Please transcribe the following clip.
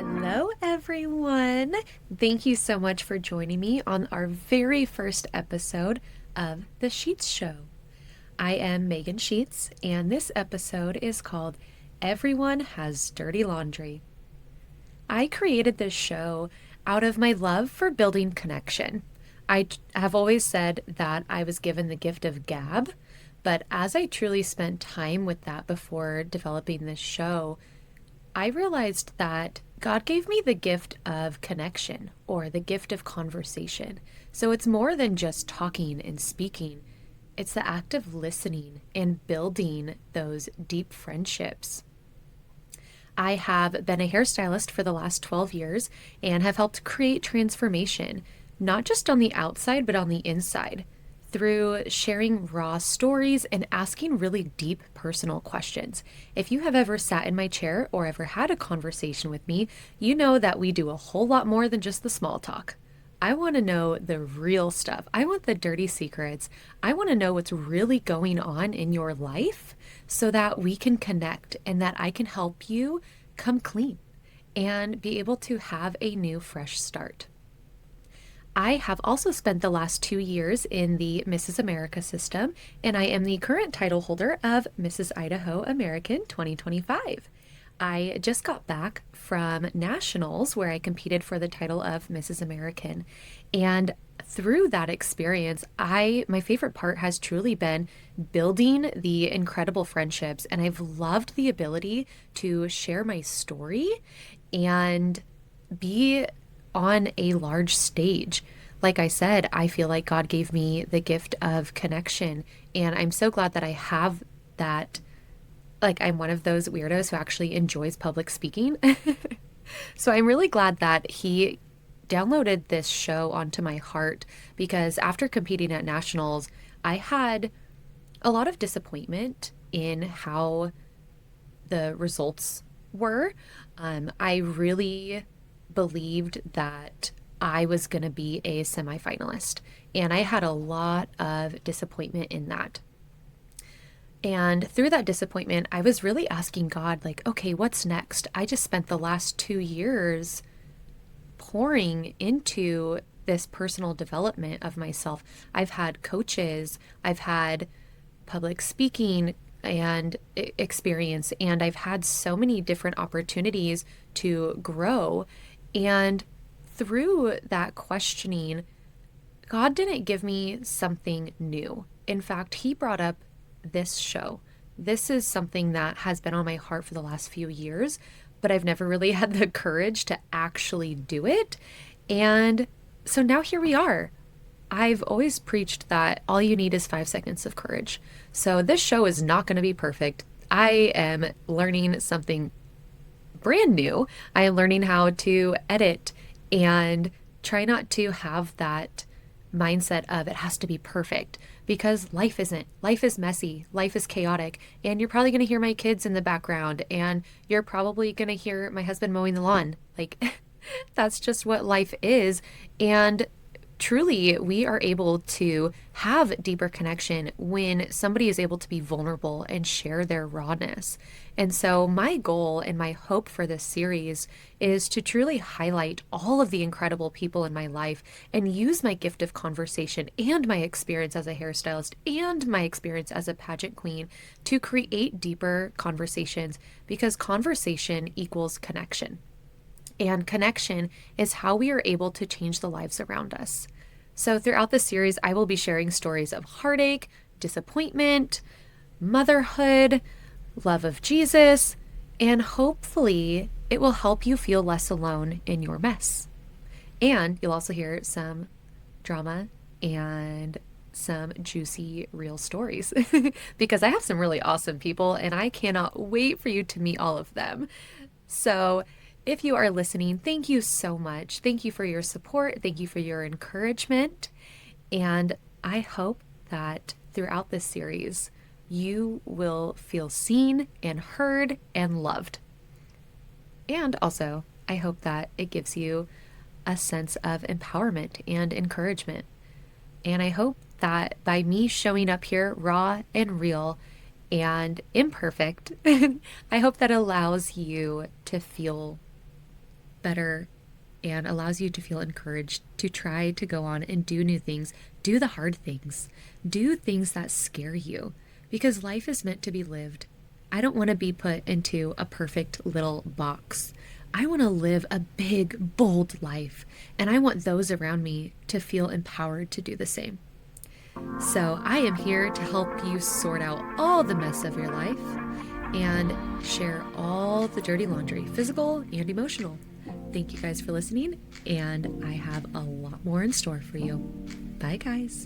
Hello, everyone. Thank you so much for joining me on our very first episode of The Sheets Show. I am Meaghan Sheets, and this episode is called Everyone Has Dirty Laundry. I created this show out of my love for building connection. I have always said that I was given the gift of gab, but as I truly spent time with that before developing this show, I realized that God gave me the gift of connection or the gift of conversation. So it's more than just talking and speaking. It's the act of listening and building those deep friendships. I have been a hairstylist for the last 12 years and have helped create transformation, not just on the outside, but on the inside, through sharing raw stories and asking really deep personal questions. If you have ever sat in my chair or ever had a conversation with me, you know that we do a whole lot more than just the small talk. I want to know the real stuff. I want the dirty secrets. I want to know what's really going on in your life so that we can connect and that I can help you come clean and be able to have a new, fresh start. I have also spent the last 2 years in the Mrs. America system, and I am the current title holder of Mrs. Idaho American 2025. I just got back from nationals where I competed for the title of Mrs. American. And through that experience, my favorite part has truly been building the incredible friendships. And I've loved the ability to share my story and be on a large stage. Like I said, I feel like God gave me the gift of connection, and I'm so glad that I have that. Like, I'm one of those weirdos who actually enjoys public speaking. So I'm really glad that He downloaded this show onto my heart, because after competing at nationals, I had a lot of disappointment in how the results were. I really believed that I was going to be a semifinalist, and I had a lot of disappointment in that. And through that disappointment, I was really asking God, like, okay, what's next? I just spent the last 2 years pouring into this personal development of myself. I've had coaches, I've had public speaking and experience, and I've had so many different opportunities to grow. And through that questioning, God didn't give me something new. In fact, He brought up this show. This is something that has been on my heart for the last few years, but I've never really had the courage to actually do it. And so now here we are. I've always preached that all you need is 5 seconds of courage. So this show is not going to be perfect. I am learning something brand new. I am learning how to edit and try not to have that mindset of it has to be perfect, because life isn't. Life is messy. Life is chaotic. And you're probably going to hear my kids in the background, and you're probably going to hear my husband mowing the lawn. Like, that's just what life is. And truly, we are able to have deeper connection when somebody is able to be vulnerable and share their rawness. And so my goal and my hope for this series is to truly highlight all of the incredible people in my life and use my gift of conversation and my experience as a hairstylist and my experience as a pageant queen to create deeper conversations, because conversation equals connection. And connection is how we are able to change the lives around us. So throughout the series, I will be sharing stories of heartache, disappointment, motherhood, love of Jesus, and hopefully it will help you feel less alone in your mess. And you'll also hear some drama and some juicy real stories because I have some really awesome people and I cannot wait for you to meet all of them. So if you are listening, thank you so much. Thank you for your support. Thank you for your encouragement. And I hope that throughout this series, you will feel seen and heard and loved. And also, I hope that it gives you a sense of empowerment and encouragement. And I hope that by me showing up here raw and real and imperfect, I hope that allows you to feel better and allows you to feel encouraged to try to go on and do new things, do the hard things, do things that scare you, because life is meant to be lived. I don't want to be put into a perfect little box. I want to live a big, bold life, and I want those around me to feel empowered to do the same. So I am here to help you sort out all the mess of your life and share all the dirty laundry, physical and emotional. Thank you guys for listening, and I have a lot more in store for you. Bye, guys.